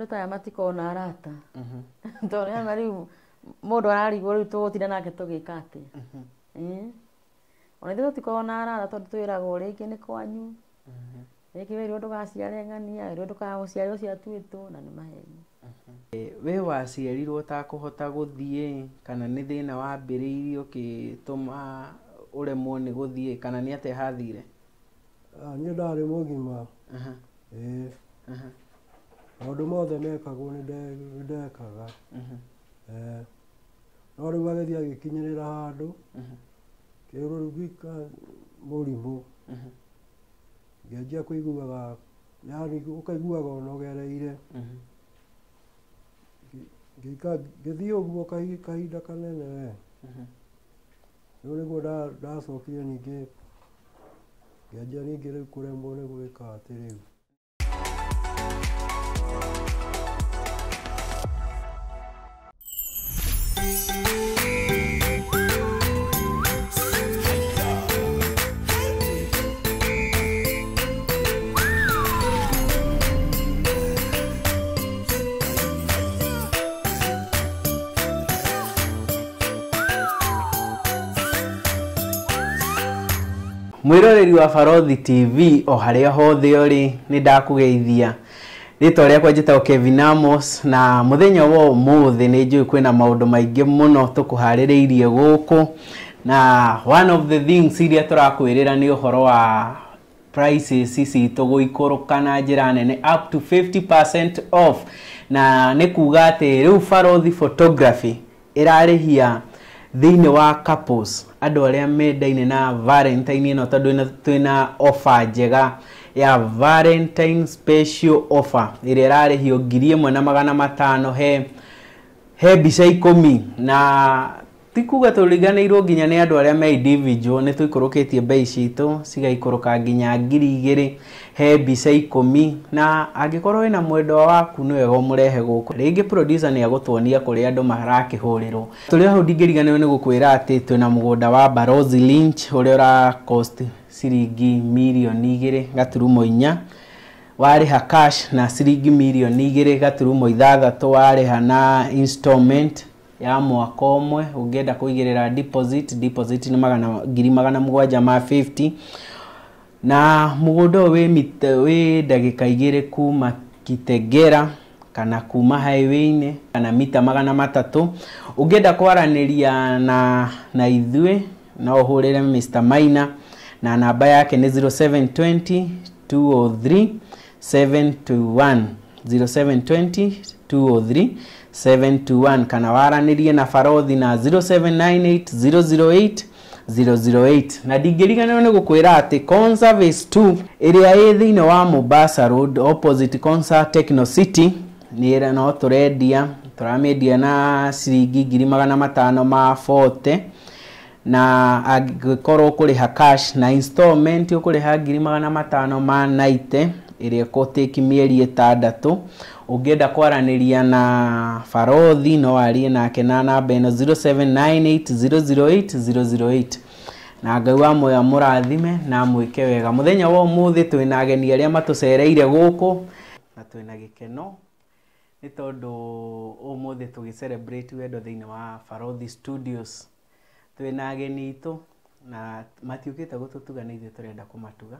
Andu ta matiko na arata. Tondu ya mari mundu ararigwo riu tugutinda nake tugika ati. Ona ithuĩ tũtikoragwo na arata tondũ twĩragwo rĩngĩ nĩ kwanyu. Rĩngĩ wĩrwo ndũgaciare ng'ania, wĩrwo ndũkagũciare ũciatuĩtwo na nĩ maheni. We waciarirwo ũtakũhota gũthiĩ kana nĩ thĩna wambĩrĩirie ũgĩtũma ũremwo nĩ gũthiĩ kana nĩ atĩa hathire? Niĩ ndarĩ mũgima. Maũndũ mothe mekagwo nĩ ndekaga. No rĩu agĩthiĩ agĩkinyĩrĩra handũ kĩrũrũka mũrimũ. Ngĩanjia kũiguaga, yani ũkaiguaga ũnogereire. Ngĩthiĩ ũguo kahinda kanene we. Rĩu nĩguo ndacokire ningĩ ngĩanjia ningĩ rĩu kũremwo nĩ gwĩka atĩ rĩu. Mwiroreri wa Baruthi TV o haria hothe uri ni ndakugeithia. Rĩtwa rĩakwa njĩtagwo Kevin Amos na muthenya wa ũmũthĩ nĩ njũĩ kwĩna maũndũ maingĩ mũno tũkũharĩrĩirie gũkũ, na one of the things iria tũrakwĩrĩra nĩ ũhoro wa prices citũ gũikũrũka na njĩra nene up to 50% off, na nĩ kuga atĩ rĩu Baruthi Photography ĩrarĩhia thĩinĩ wa couples andũ arĩa mendaine na Valentine ino tondũ twĩna offer njega ya Valentine special offer ĩrĩa ĩrarĩhio 1,500 he mbica 10, na tikuga tũriganĩirwo nginya nĩ andũ arĩa me individual, nĩ tũikũrũkĩtie bei citũ cigaikũrũka nginya 2,000 he mbica 10, na angĩkorwo wĩna mwendwa waku nĩ wega ũmũrehe gũkũ. Rĩngĩ producer nĩ agũtuonia kũrĩa andũ marakĩhũrĩrwo. Tũrĩ hau ndingĩriganĩrwo nĩ gũkwĩra atĩ twĩna mũgũnda wa Baruthi Lynch ũrĩa ũra cost ciringi 2,4 warĩha cash na ciringi 2,6 warĩha na installment ya mwaka ũmwe. Ũngĩenda kũigĩrĩra deposit ni 750, na mũgũnda wĩ ndagĩka 2 kuma Kitengera kana kuma highway-inĩ kana mita 300. Ũngĩenda kwaranĩria na ithuĩ no ũhũrĩre Mr. Maina na namba yake nĩ 0720 203 721 0720 203 721, kana waranĩrie na Baruthi na 0798 008 na ndingĩriganĩrwo nĩ gũkwĩra atĩ Conservice 2 ĩrĩa ĩ thĩinĩ wa Mombasa Road opposite Concert Techno City nĩ no tũramĩendia na ciringi 540, na angĩkorwo kũrĩha cash na installment ũkũrĩha 590 ĩrĩa kotĩki mĩeri 6. Ũngĩenda kwaranĩria na Baruthi no arie nake na namba ĩno 0798 008 na Ngai wa moya mũrathime na mwĩke wega. Mũthenya wa ũmũthĩ twĩna ageni arĩa matũcereire gũkũ na twĩna gĩkeno nĩ tondũ ũmũthĩ tũgĩ celebrate wendo thĩinĩ wa Baruthi Studios. Twĩna ageni itũ na matiũkĩte gũtũtuga, nĩ ithuĩ tũrenda kũmatuga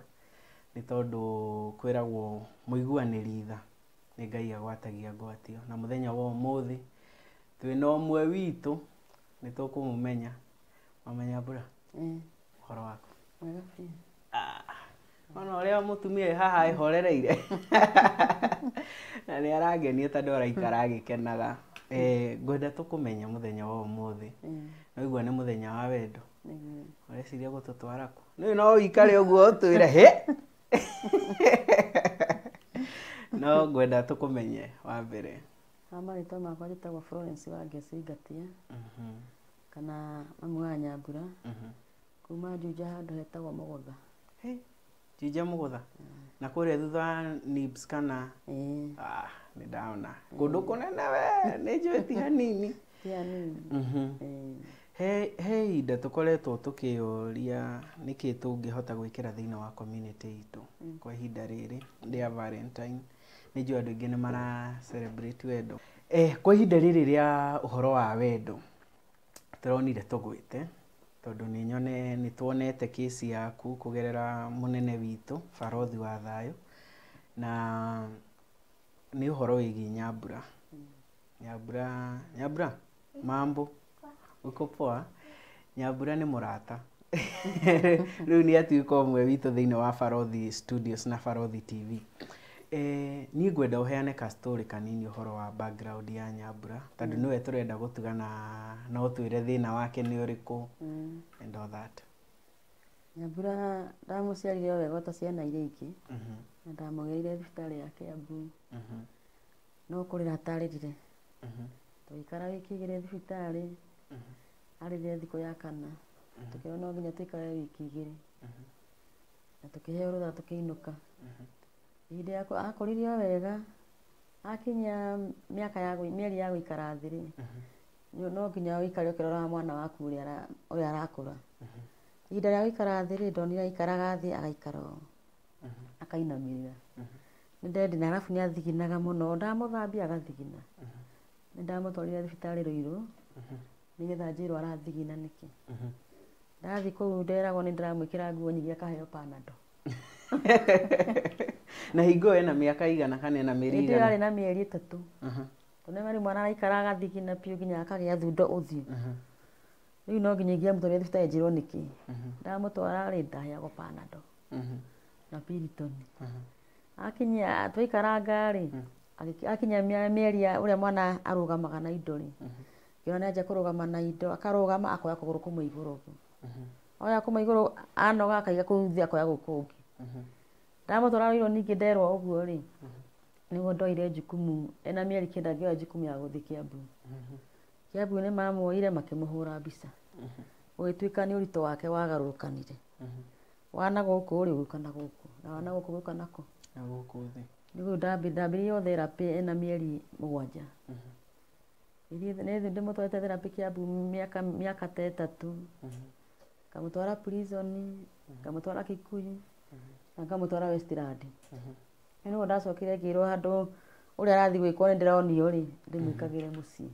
nĩ tondũ kwĩragwo mũiguanĩri tha nĩ Ngai agwatagia ngwatio, na mũthenya wa ũmũthĩ twĩna ũmwe witũ nĩ tũkũmũmenya. Mamenya mbura ũhoro waku? Mwega biũ. Ona ũrĩa mũtumia haha ehorereire na nĩ arangenia tondũ araikara agĩkenaga. Ngwenda tũkũmenya mũthenya wa ũmũthĩ, noigua nĩ mũthenya wa wendo, ũreciria gũtũtwara kũ? Nĩ no ũikare ũguo ũtwĩre he no ngwenda tũkũmenye wa mbere. Marĩtwa makwa njĩtagwo Florence wa Ngĩcingatia kana mamu wa Nyambura kuma Juja handũ hetagwo Mũgũtha. Juja Mũgũtha na kũrĩa thutha wa Nibs kana? Nĩ ndaona kũndũ kũnene we, nĩ njũĩ ti hanini. He ihinda tũkoretwo tũkĩũria nĩkĩ tũngĩhota gwĩkĩra thĩinĩ wa community itũ kwa ihinda rĩrĩ rĩa Valentine, nĩ njũĩ andũ aingĩ nĩ mara celebrate wendo. Kwa ihinda rĩrĩ rĩa ũhoro wa wendo tũronire tũgwĩte tondũ nĩ tuonete kesi yaku kũgerera mũnene witũ barothi wa thayũ, na nĩ ũhoro wĩgiĩ Nyambura. Nyambura mambo uko poa? Nyambura nĩ mũrata rĩu nĩ atuĩka ũmwe witũ thĩinĩ wa Barothi Studios na Barothi TV. Niĩ ngwenda ũheane ka story kanini ũhoro wa background ya Nyambura tondũ nĩwe tũrenda gũtugana na ũtwĩre thĩna wake nĩ ũrĩkũ and all that. Nyambura ndamũciarire wega ta ciana iria ingĩ na ndamũgeire thibitarĩ ya Kiambu no kũrĩra atarĩrire tũgĩikara wiki igĩrĩ thibitarĩ arĩrire thikũ ya kana tũkĩona no nginya tũikare wiki igĩrĩ na tũkĩheo rũtha tũkĩinũka. Ihinda akũrire wega akinyia mĩeri ya gũikara thĩ no nginya ũikare ũkĩroraga mwana waku ũrĩa arakũra. Ihinda rĩa gũikara thĩ ndonire aikaraga thĩ agaikara akainamĩrĩra. Nĩndendi na arabu nĩ athiginaga mũno, ndamũthambia agathigina. Nĩndamũtwarire thibitarĩ Rũirũ nĩgetha njĩrwo arathigina nĩkĩ. Ndathiĩ kũu nderagwo nĩ ndĩramwĩkĩra nguo nyingĩ akaheo Panadol. Na hingo ena mĩaka igana kana ena mĩeri igana? Nĩ ndĩrarĩ na mĩeri 3. Tondũ mari mwana araikara agathigina piũ nginya akagĩa thundo ũthiũ. Rĩu no nginya ingĩamũtwarire thibitarĩ njĩrwo nĩkĩ. Ndamũtwara rĩ ndaheagwo Panadol na Piriton. Akinyia twaikaranga rĩ akinyia mĩeri ũrĩa mwana arũgamaga na indo rĩ kĩona nĩ anjia kũrũgama na indo akarũgama akoya kũgũrũ kũmwe igũrũ ũguo. Oya kũmwe igũrũ anoga akaiga kũu thĩ akoya gũkũ ũngĩ. Ndamũtwara Rũirũ ningĩ nderwo ũguo rĩ nĩguo ndoire jukumu ena mĩeri 9 ngĩoya jukumu ya gũthiĩ Kiambu. Kiambu nĩ mamuoire makĩmũhũra mbica. Ũgĩtuĩka nĩ ũritũ wake wagarũrũkanire. Wana gũkũ rĩ ũgĩũka na gũkũ na wana gũkũ ũgĩũka nako na gũkũ thĩ. Nĩguo ndambĩrĩirio therapy ena mĩeri 7. Nĩ ndĩmũtwarĩte therapy Kiambu mĩaka 3. Ngamũtwara prison, ngamũtwara Kikuyu na ngamũtwara Westland. Nĩguo ndacokire ngĩrwo handũ ũrĩa arathiĩ gwĩkwo nĩ ndĩronio rĩ ndĩmwĩkagĩre mũciĩ.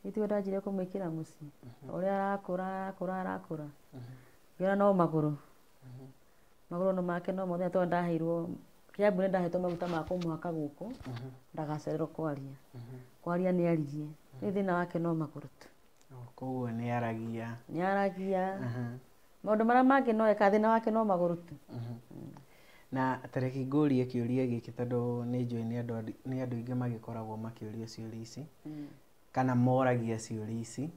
Nĩtuo ndanjire kũmwĩkĩra mũciĩ. Ũrĩa arakũra ngĩona no magũrũ no make no mothe tondũ ndaheirwo Kiambu nĩ ndahetwo maguta ma kũmũhaka gũkũ ndagacererwo kwaria nĩ aririe nĩ thĩna wake no magũrũ tu. Koguo nĩ aragia maũndũ marĩa mangĩ no eka thĩna wake no magũrũ tu. Na tareki ngũrie kĩũria gĩkĩ tondũ nĩ njũĩ nĩ andũ aingĩ magĩkoragwo makĩũria ciũria ici kana moragia ciũria ici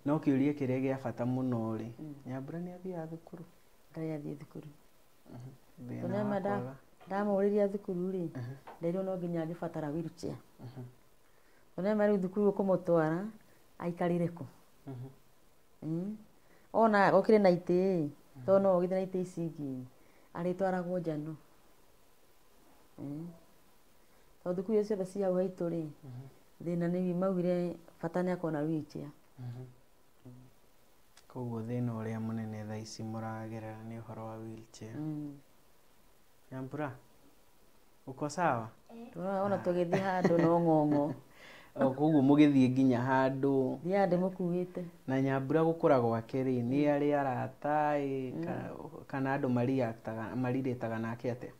no kĩũria kĩrĩa gĩa bata mũno rĩ Nyambura nĩ athiaga thukuru? Ndarĩ athiĩ thukuru. Ndamũrĩria thukuru rĩ nderirwo no nginya angĩbatara wheelchair. Tondũ rĩu thukuru ũkũmũtwara aikarĩre kũ? Ona gũkĩrĩ na itĩ tondũ no ũgĩthiĩ na itĩ ici ingĩ arĩtwaragwo nja no. Tondũ thukuru ciothe ci hau haitũ rĩ thĩna nĩ maugire bata nĩ akona wheelchair. Koguo thĩna ũrĩa mũnene thaa ici mũragerera nĩ ũhoro wa wheelchair. Nyambura uko sawa? Ona tũgĩthiĩ handũ no ng'ong'o. Koguo mũgĩthiĩ nginya handũ thiaga ndĩmũkuĩte. Na Nyambura gũkũra gwake rĩ nĩ arĩ arata kana andũ marirĩtaga nake atĩa?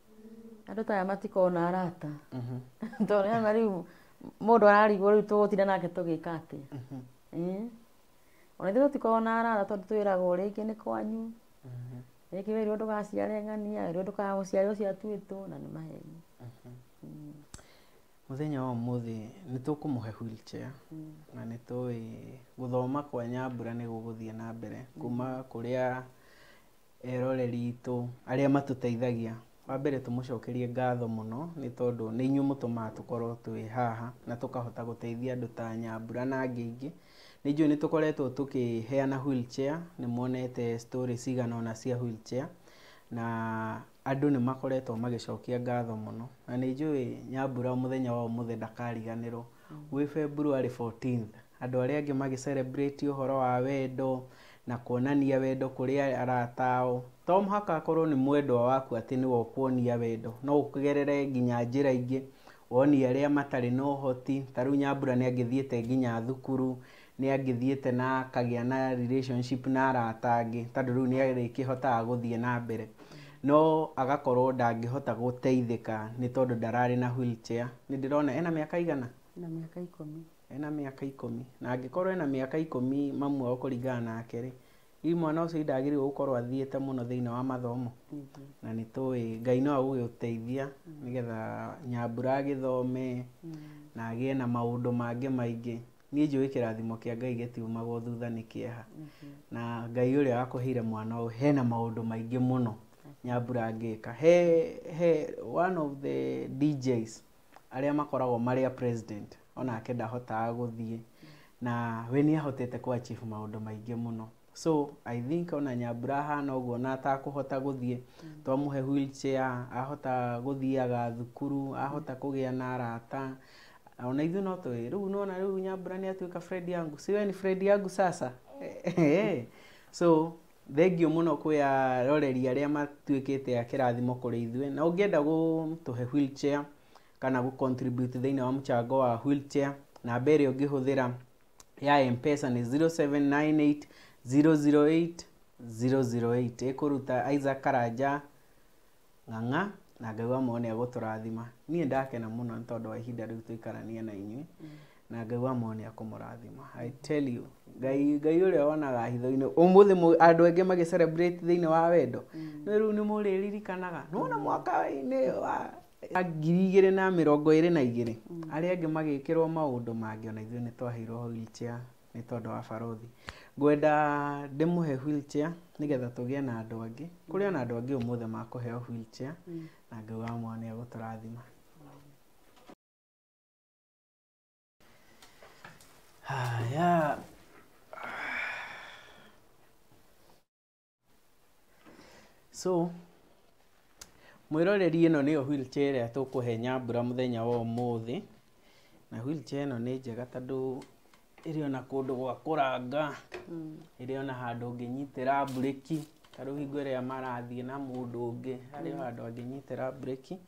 Andũ taya matiko na arata tondũ rĩu mũndũ ararigwo rĩu tũgũtinda nake tũgĩka atĩa. Ona ithuĩ tũtikoragwo na arata tondũ twĩragwo rĩngĩ nĩ kwanyu rĩngĩ wĩrwo ndũgaciare ng'ania wĩrwo ndũkamũciare ũcio atuĩtwo na nĩ maheni. Mũthenya wa ũmũthĩ nĩ tũkũmũhe wheelchair na nĩ tũĩ gũthoma kwa Nyambura nĩ gũgũthiĩ na mbere kuma kũrĩa eroreri itũ arĩa matũteithagia. Wa mbere tũmũcokerie ngatho mũno nĩ tondũ nĩ inyuĩ mũtũmaga tũkorwo twĩ haha na tũkahota gũteithia andũ ta Nyambura na angĩ aingĩ. Nĩ njũĩ nĩ tũkoretwo tũkĩheana wheelchair, nĩ muonete story cigana ona cia wheelchair na andũ nĩ makoretwo magĩcokia ngatho mũno. Na nĩ njũĩ Nyambura mũthenya wa ũmũthĩ ndakariganĩrwo gwĩ February 14th andũ arĩa angĩ magĩ-celebrate ũhoro wa wendo na kuonania wendo kũrĩ arata ao. To mũhaka akorwo nĩ mwendwa waku atĩ nĩwe ũkuonia wendo, no ũkĩgerere nginya njĩra ingĩ woni aria matari no hoti taru Nyambura nĩ angĩthiĩte nginya thukuru nĩ angĩthiĩte na kagĩa na relationship na arata angĩ tondũ rĩu nĩ arĩkĩhotaga gũthiĩ na mbere no agakorwo ndangĩhota gũteithĩka nĩ tondũ ndararĩ na wheelchair. Nĩ ndĩrona ena mĩaka igana? Ena mĩaka 10. Ena mĩaka 10 na angĩkorwo ena mĩaka 10 mamu ao kũringana nake rĩ mwana ũcio ndagĩrĩirwo gũkorwo athiĩte mũno thĩinĩ wa mathomo na nĩ tũĩ Ngai no agũgĩteithia nĩgetha Nyambura agĩthome na agĩe na maũndũ mangĩ maingĩ. Niĩ njũĩ kĩrathimo kĩa Ngai gĩtiumagwo thutha nĩ kĩeha na Ngai ũrĩa wakũheire mwana ũyũ hena maũndũ maingĩ mũno Nyambura angĩka. He one of the DJs arĩa makoragwo marĩa president onake ndahotaga gũthiĩ na we nĩ ahotete ku achieve maũndũ maingĩ mũno. So I think ona Nyambura hana ũguo na atakũhota gũthiĩ twamũhe wheelchair ahota gũthiaga thukuru ahota kũgĩa na arata ona ithuĩ no tũĩ rĩu nona rĩu Nyambura nĩ atuĩka friend yangu, si we ni friend yangu sasa. So thengio mũno kwĩ aroreri arĩa matuĩkĩte a kĩrathimo kũrĩ ithuĩ na ũngĩenda gũtũhe wheelchair kana gũ-contribute thĩinĩ wa mũcango wa wheelchair namba ĩrĩa ũngĩhũthĩra ya M-Pesa nĩ 0798008008 ĩkũruta Isaac Karanja Ng'ang'a na Ngai wa Mwene agũtũrathima. Niĩ ndakena mũno nĩ tondũ wa ihinda rĩu tũikarania na inyuĩ na Ngai wa Mwene akũmũrathima. I tell you Ngai ũrĩa wonaga hitho-inĩ ũmũthĩ andũ aingĩ magĩ celebrate thĩinĩ wa wendo rĩu nĩ mũrĩririkanaga nona mwaka-inĩ wa 2022 arĩa angĩ magĩkĩrwo maũndũ mangĩ ona ithuĩ nĩ twaheirwo wheelchair nĩ tondũ wa Baruthi. Ngwenda ndĩmũhe wheelchair nĩgetha tũgĩe na andũ angĩ kũrĩ ona andũ angĩ ũmũthĩ makũheo wheelchair na Ngai wa Mwene agũtũrathima. Haya, so mwĩroreri ĩno nĩyo wheelchair ĩrĩa tũkũhe Nyambura mũthenya wa ũmũthĩ na wheelchair ĩno nĩ njega tondũ ĩrĩ ona kũndũ gwa kũranga ĩrĩ ona handũ ũngĩnyitĩra bureki tarĩu hingo ĩrĩa marathiĩ na mũndũ ũngĩ harĩ handũ angĩnyitĩra bureki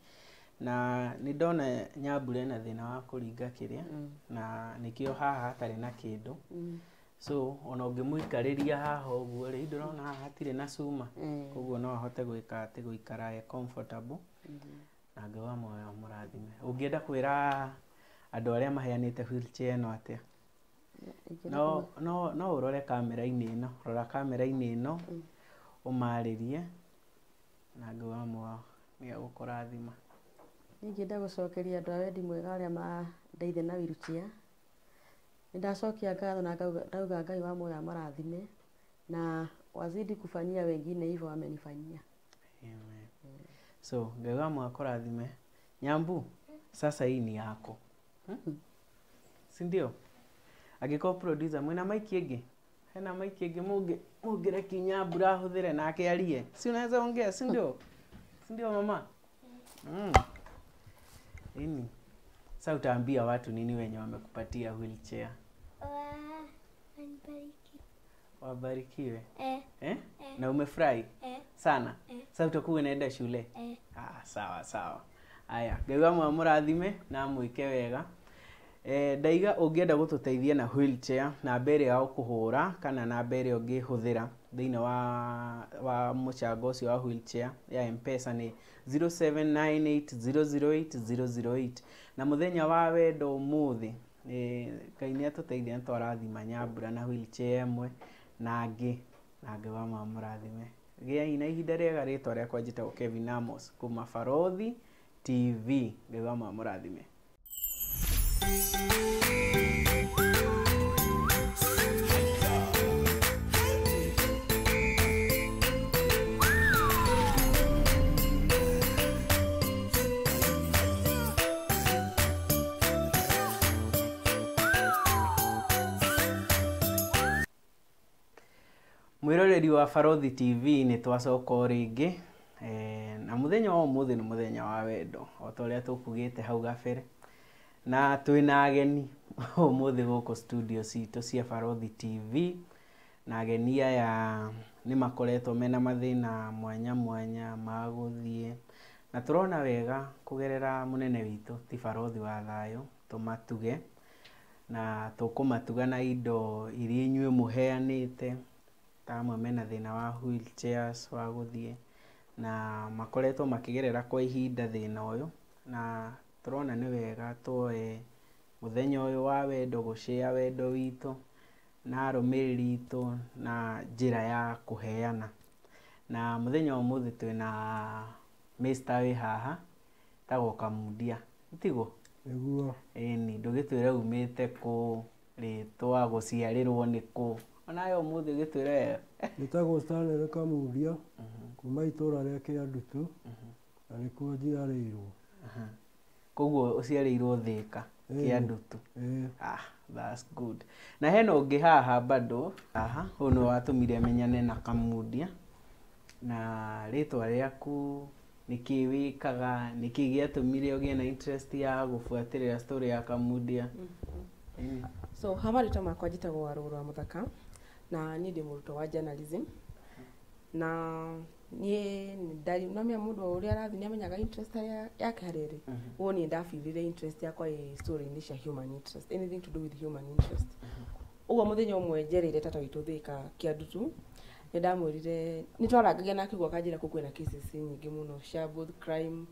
na nĩ ndona Nyambura ena thĩna wa kũringa kĩrĩa na nĩkĩo haha hatarĩ na kĩndũ so ona ũngĩmũikarĩria haha ũguo rĩ ndũrona haha hatirĩ na cuma koguo no ahote gwĩka atĩ gũikara e comfortable na Ngai wa Mwene amũrathime. Ũngĩenda kwĩra andũ arĩa maheanĩte wheelchair ĩno atĩa? No ũrore kamera-inĩ ĩno, rora kamera-inĩ ĩno ũmarĩrie na Ngai wa Mwene nĩ agũkũrathima. Ingĩenda gũcokeria andũ a wendi mwega arĩa mandeithia na wheelchair. Nĩ ndacokia ngatho na ndauga Ngai wa Mwene amarathime na wazidi kufanyia wengine hivyo wamenifanyia. Amen. So Ngai wa Mwene akũrathime. Nyambu, sasa hii ni yako. Si ndio? Angĩkorwo producer mwĩna maiki ĩngĩ, hena maiki ĩngĩ mũngĩreki Nyambura ahũthĩre nake arie. Si unaweza ongea, si ndio? Si ndio mama? Nini? Sasa utaambia watu nini wenye wamekupatia wheelchair? Wabarikiwe. Na umefurahi? Sana? Sasa utakuwa unaenda shule? Sawa. Aya, Ngai wa Mwene amũrathime na amwĩke wega. Ndaiga ũngĩenda gũtũteithia na wheelchair namba ĩrĩa ya kũhũra kana namba ĩrĩa ũngĩhũthĩra thĩinĩ wa mũcango ũcio wa wheelchair ya M-Pesa nĩ 0798008008 na mũthenya wa wendo ũmũthĩ Ngai nĩ atũteithia nĩ twarathima Nyambura na wheelchair ĩmwe na angĩ na Ngai wa Mwene amũrathime. Gĩai na ihinda rĩega. Rĩtwa rĩakwa njĩtagwo Kevin Amos kuma Baruthi TV. Ngai wa Mwene amũrathime. Mwĩroreri wa Baruthi TV nĩ twacoka rĩngĩ na mũthenya wa ũmũthĩ nĩ mũthenya wa wendo o ta ũrĩa tũkugĩte hau gabere na twĩna ageni ũmũthĩ gũkũ studio citũ cia Baruthi TV na ageni aya nĩ makoretwo mena mathĩna mwanya ma gũthiĩ na turona wega kugerera munene witu ti barothi wa thayo tumatuge na tukumatuga na indo iria inyuĩ muheanĩte ta amwe mena thĩna wa wheelchairs wa gũthiĩ na makoretwo makĩgerera kwa ihinda thĩna ũyũ na turona nĩ wega tuoe muthenya ũyũ wa wendo gũshare wendo witũ na arũmĩrĩri itũ na njĩra ya kũheana na muthenya ũmũthĩ twĩna Mr. wĩ haha tagwo Kamundia nĩtiguo nĩguo ĩni ndũgĩtwĩre umĩte kũ rĩtwa gũciarĩrwo nĩ kũ onawe ũmũthĩ ũgĩtwĩre nĩtagwo Stanley Kamundia kuma itũra rĩa Kĩandutu na nĩkuo njiarĩirwo koguo ũciarĩirwo Thĩka Kĩandutu that's good na hena ũngĩ haha bado haha ũyũ nĩ watũmire menyane na Kamundia na rĩtwa rĩaku nĩkĩ wĩkaga nĩkĩ gĩatũmire ũgĩe na interest ya gũbuatĩrĩra story ya Kamundia so hamarĩtwa makwa njĩtagwo Warũgũrũ wa Mũthaka na niĩ ndĩ mũrutwo wa journalism na niĩ nĩnamenya mũndũ ũrĩa arathiĩ nĩamenyaga interest yake harĩrĩ ũguo niĩ ndafeelire interest yakwa ĩ story-inĩ cia human interest anything to do with human interest ũguo mũthenya ũmwe njereire tata witũ Thĩka Kĩandutu nĩndamwĩrire nĩtwarangagia nake ũguo akanjĩra kũu kwĩna cases nyingĩ mũno cia both crime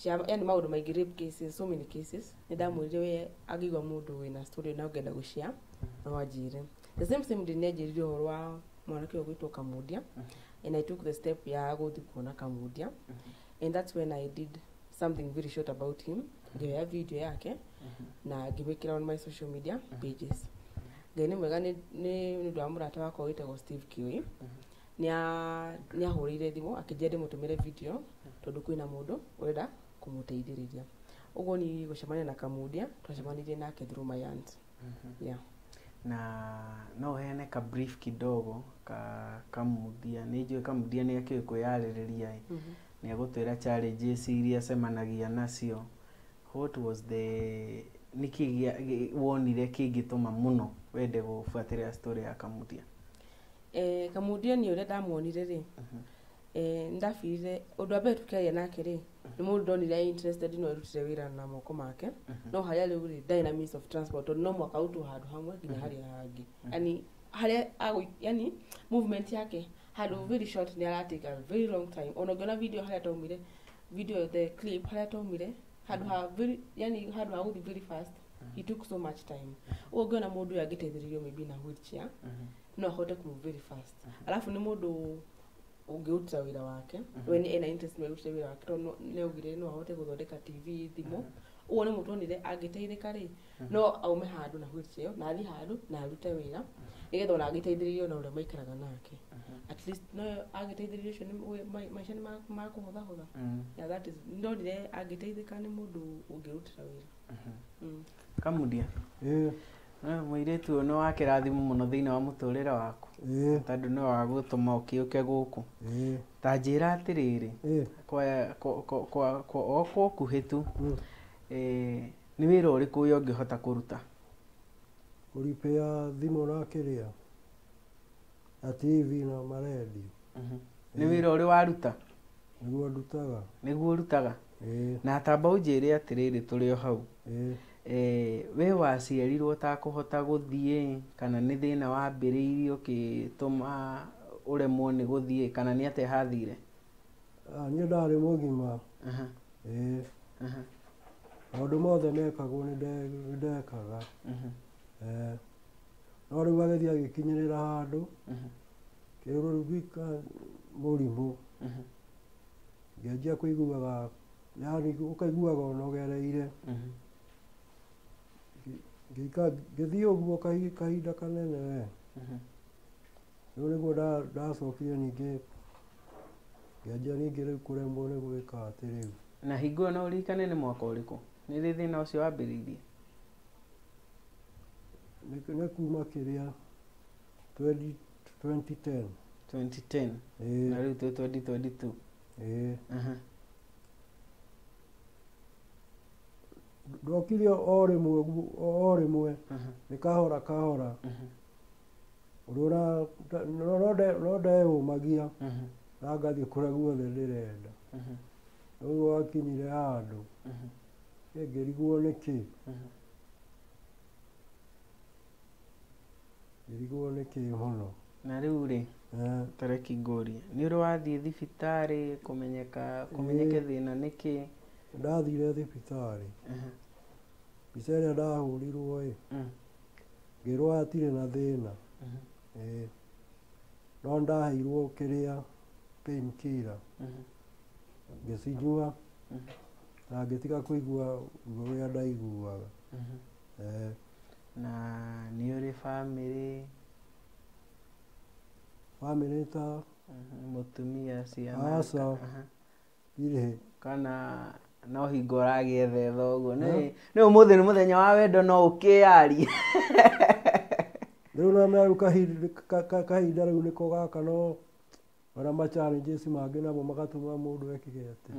yani maũndũ maingĩ rape cases so many cases nĩndamwĩrire we angĩigua mũndũ wĩna story na ũngĩenda gũshare no anjĩre the same day nĩanjĩrire ũhoro wa mwanake ũyũ gwĩtwo Kamundia and I took the step ya gũthiĩ kuona Kamundia and that's when I did something very short about him ngĩoya video yake na ngĩwĩkĩra on my social media pages Ngai nĩ mwega nĩ ũndũ wa mũrata wakwa wĩtagwo Steve Kiwi nĩahũrĩire thimũ akĩnjĩra ndĩmũtũmĩre video tondũ kwĩna mũndũ ũrenda kũmũteithĩrĩria ũguo ni gũcemania na Kamundia twacemanirie nake through my aunt yeah na no hene ka brief kidogo ka Kamundia nĩnjũĩ Kamundia nĩ akĩũĩ kwĩyarĩrĩria nĩ agũtwĩra challenges iria acemanagia nacio what was the nĩkĩ wonire kĩngĩtũma mũno wende gũbuatĩrĩra story ya Kamundia Kamundia nĩ ũrĩa ndamuonire rĩ ndafirire ũndũ wa mbere tukĩaria nake rĩ nĩ mũndũ ndonire interested no erutire wĩra na moko make no harĩa rĩu rĩ ndarĩ na means of transport no mwaka ũtũ handũ hamwe nginya harĩa hangĩ yani harĩa yani movement yake handũ very short nĩ aratake a very long time ona ngona video harĩa taumire video the clip harĩa taumire handũ ha very yani handũ ha gũthiĩ very fast he took so much time ũngĩona mũndũ ũyũ angĩteithĩrĩrio maybe na wheelchair no ahote kumove very fast alafu nĩ mũndũ ũngĩruta wĩra wake when ena interest no ũrute wĩra wake tondũ nĩaugire no ahote gũthondeka TV thimũ ũguo nĩ mũndũ onire angĩteithĩka rĩ no aume handũ na wheelchair na athiĩ handũ na arute wĩra nĩgetha ona angĩteithĩrĩrio na ũrĩa maikaraga nake at least no angĩteithĩrĩrio ũcio maica nĩ makũhũthahũtha yeah that is ndonire angĩteithĩka nĩ mũndũ ũngĩrutĩra wĩra Kamundia mũirĩtu ũyũ nĩ wa kĩrathimo mũno thĩinĩ wa mũtũrĩre waku tondũ nĩ wa gũtũma ũkĩũke gũkũ ta njĩra atĩrĩrĩ kwa ũkuhĩ tu nĩ wĩra ũrĩkũ ũyũ ũngĩhota kũruta kũripia thimũ na kĩrĩa na TV na maredio nĩ wĩra ũrĩ waruta nĩguo ndutaga na tamba ũnjĩre atĩrĩrĩ tũrĩ o hau we waciarirwo ũtakũhota gũthiĩ kana nĩ thĩna wambĩrĩirie ũkĩtũma ũremwo nĩ gũthiĩ kana nĩ atĩa hathire niĩ ndarĩ mũgima maũndũ mothe mekagwo nĩ ndekaga no rĩu agĩthiĩ agĩkinyĩrĩra handũ kĩrũrũbika mũrimũ ngĩanjia kũiguaga yani ũkaiguaga ũnogereire ngĩthiĩ ũguo kahinda kanene we rĩu nĩguo ndacokire ningĩ ngĩanjia ningĩ rĩu kũremwo nĩ gwĩka atĩ rĩu na hingo ĩyo no ũririkane nĩ mwaka ũrĩkũ nĩ rĩ thĩna ũcio wambĩrĩirie nĩ kuma kĩrĩa 2010 na rĩu twĩ 2022 ndokire o rĩmwe nĩ kahora ũrĩa no ndeyũmagia na ngathiĩ kũrĩa guothe ndĩrenda rĩu wakinyire handũ ngĩrigwo nĩkĩ mũno. Na rĩu rĩ tareki ngũrie nĩ ũrĩ wathiĩ thibitarĩ kũmenyeke thĩna nĩkĩ? Ndathire thibitarĩ mbica ĩrĩa ndahũrirwo ngĩrwo hatirĩ na thĩna no ndaheirwo kĩrĩa pain killer ngĩcinyua na ngĩtiga kũigua ruo rũrĩa ndaiguaga. Na nĩ ũrĩ bamĩrĩ ta mũtumia, ciana? Aca irĩ kana no hingo ũragĩetha ũguo? Nĩ ũmũthĩ nĩ mũthenya wa wendo, no ũkĩyarie. Rĩu na kahinda rĩu nĩko gaka, no marĩa ma-challenges mangĩ namo magatũma mũndũ ekige atĩ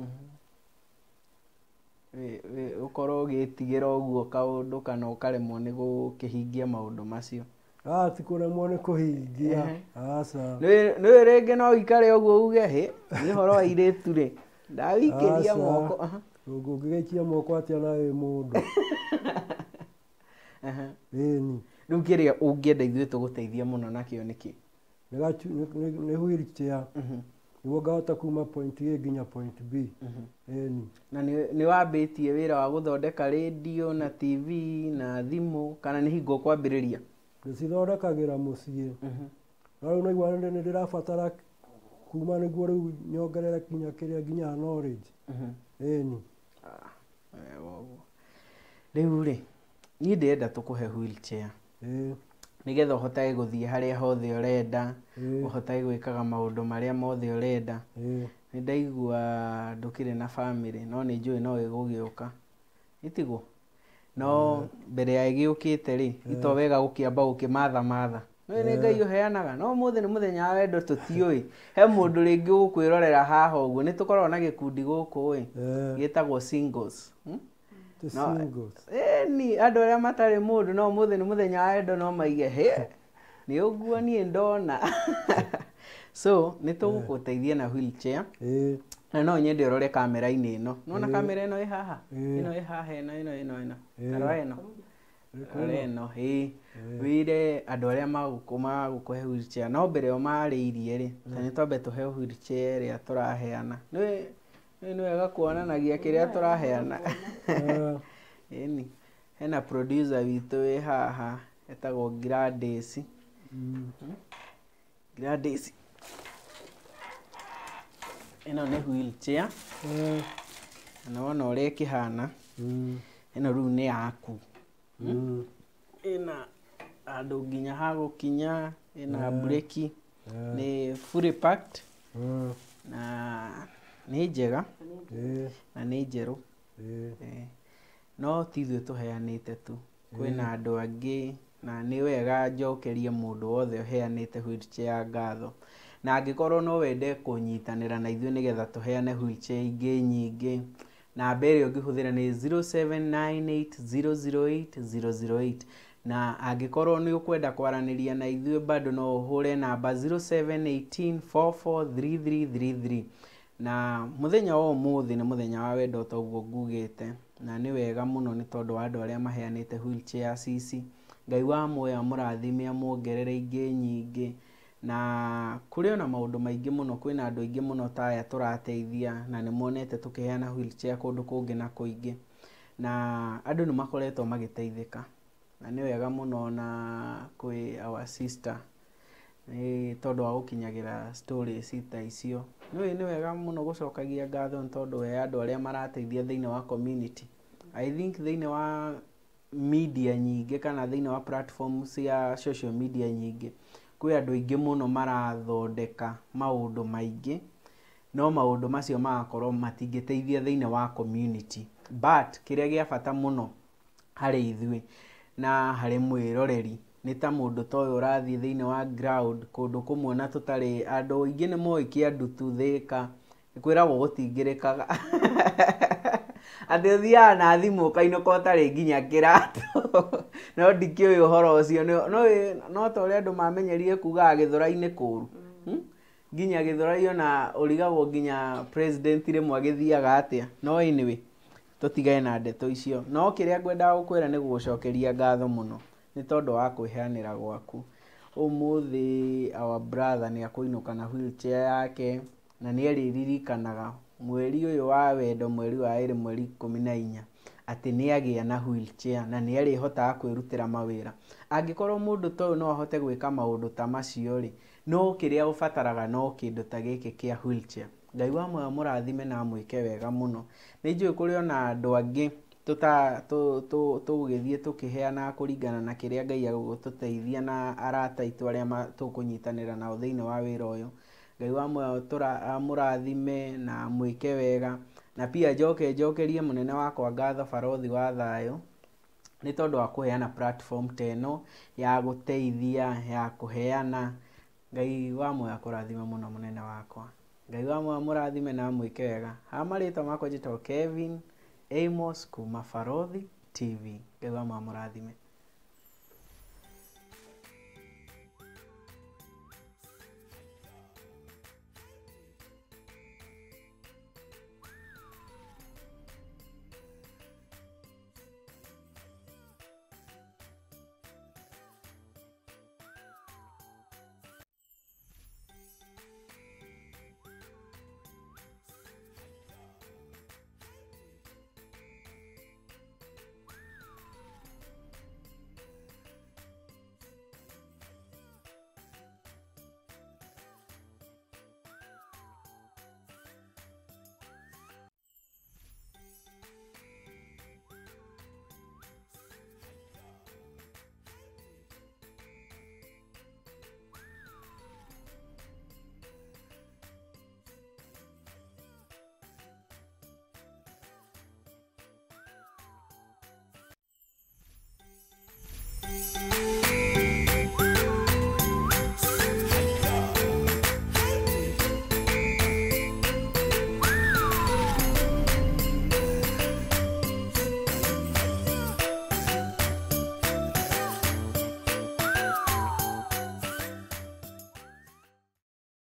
ũkorwo ũgĩtigĩra ũguo kaũndũ kana ũkaremwo nĩ gũkĩhingia maũndũ macio? ti kũremwo nĩ kũhingia, aca. Nĩ rĩngĩ no ũikare ũguo uge nĩ ũhoro wa airĩtu rĩ, ndawĩikĩria moko. Ũngĩgaikia moko atĩa na wĩ mũndũ? Ĩni. Rĩu kĩrĩa ũngĩenda ithuĩ tũgũteithia mũno nakĩo nĩkĩ? Nĩ wheelchair nĩguo ngahota kuma point A nginya point B. Ĩni. Na nĩ wambĩtie wĩra wa gũthondeka radio na TV na thimũ, kana nĩ hingo kwambĩrĩria? Ndĩcithondekagĩra mũciĩ, no rĩu naigua nĩ ndĩrabatara kuma nĩguo rĩu nyongerere nginya knowledge. Ĩni. Rĩu rĩ, niĩ ndĩrenda tũkũhe wheelchair nĩgetha ũhotage gũthiĩ harĩa hothe ũrenda, ũhotage gwĩkaga maũndũ marĩa mothe ũrenda. Nĩ ndaigua ndũkĩrĩ na bamĩrĩ, no nĩ njũĩ no ĩgũgĩũka, ĩtigwo? No mbere ya ĩgĩũkĩte rĩ, ito wega gũkĩamba gũkĩmatha. Nĩ Ngai ũheanaga, no ũmũthĩ nĩ mũthenya wa wendo, tũtiũĩ. He mũndũ rĩngĩ gũkwĩrorera haha ũguo, nĩ tũkoragwo na gĩkundi gũkũ gĩtagwo singles. Ni andũ arĩa matarĩ mũndũ, no ũmũthĩ nĩ mũthenya wa wendo, no maige nĩ ũguo niĩ ndona. So nĩ tũgũgũteithia na wheelchair, na no nyende ũrore kamera-inĩ ĩno. Nĩwona kamera ĩno ĩ haha? Ĩno ĩ haha, ĩno. Tarora ĩno. Ĩno, wĩre andũ arĩa magũkũhe wheelchair, no mbere o marĩirie rĩ, nĩ twambe tũheo wheelchair ĩrĩa tũraheana. Nĩ wega kuonanagia kĩrĩa tũraheana. Ĩni. Hena producer witũ wĩ haha, etagwo Gladys. Gladys. Ĩno nĩ wheelchair. Na wona ũrĩa ĩkĩhana, ĩno rĩu nĩ yaku. Ĩna handũ nginya ha gũkinya, ĩna breki, nĩ fully packed, na nĩ njega na nĩ njerũ. No ti ithuĩ tũheanĩte tu, kwĩna andũ angĩ, na nĩ wega njokerie mũndũ wothe ũheanĩte wheelchair ngatho. Na angĩkorwo no wende kũnyitanĩra na ithuĩ nĩgetha tũheane wheelchair ingĩ nyingĩ, namba ĩrĩa ũngĩhũthĩra nĩ 0798008008, na angĩkorwo nĩ ũkwenda kwaranĩria na ithuĩ bado no ũhũre namba 0718443333. Na mũthenya wa ũmũthĩ nĩ mũthenya wa wendo ta ũguo ngugĩte, na nĩ wega mũno nĩ tondũ wa andũ arĩa maheanĩte wheelchair ici. Ngai wa muoya mũrathime amuongerere ingĩ nyingĩ, na kũrĩ ona maũndũ maingĩ mũno, kwĩna andũ aingĩ mũno ta aya tũrateithia, na nĩ muonete tũkĩheana wheelchair kũndũ kũngĩ na kũingĩ, na andũ nĩ makoretwo magĩteithĩka, na nĩ wega mũno na kwĩ our sister nĩ tondũ wa gũkinyagĩra stories ta icio. Nĩ wega mũno gũcokagia ngatho nĩ tondũ we andũ arĩa marateithia thĩinĩ wa community. I think thĩinĩ wa media nyingĩ kana thĩinĩ wa platform cia social media nyingĩ, kwĩ andũ aingĩ mũno marathondeka maũndũ maingĩ, no maũndũ macio magakorwo matingĩteithia thĩinĩ wa community. But kĩrĩa gĩa bata mũno harĩ ithuĩ na harĩ mwĩroreri nĩ ta mũndũ ta ũyũ ũrathiĩ thĩinĩ wa ground kũndũ kũmwe na tũtarĩ andũ aingĩ, nĩ moĩ kĩandu tu Thĩka, kwĩragwo gũtingĩrĩkaga. Andũ ũthiaga na thimũ ũkainũka ũtarĩ nginya kĩratũ. No ndikĩũĩ ũhoro ũcio, no ta ũrĩa andũ mamenyerire kugaga Gĩthũra-inĩ kũũru. nginya githuraio na urigagwo nginya president rimwe agithiaga atia no anyway tutigae na ndeto icio no kiria ngwendaga gukwira ni gucokeria ngatho muno ni tondu wa kwiheanira gwaku umuthi our brother ni akuinuka na wheelchair yake na ni eriririkanaga mweri uyu wa wendo mweri wa 2 mweri 14 ati ni agia na wheelchair na ni arihotaga kwirutira mawira angikorwo mundu toyo no ahote gwika maundu ta macio ri no kiria ufataraga no kindu ta giki kia wheelchair ngai wa mwe murathime na mwike wega muno ni njui kuri ona andu angi tugithie tukiheana kuringana na kiria ngai agututeithia na arata itu aria tukunyitanira nao thiini wa wira uyu ngai wa mwe murathime na mwike wega na pia njokerie munene wakwa ngatho Baruthi wa thayo ni tondu wa kuheana platform teno ya guteithia ya kuheana ngai wa mwe akurathime muno munene wakwa ngai wa mwe murathime na mwike wega amarito makwa jito Kevin Amos kuma Baruthi TV ngai wa mwe murathime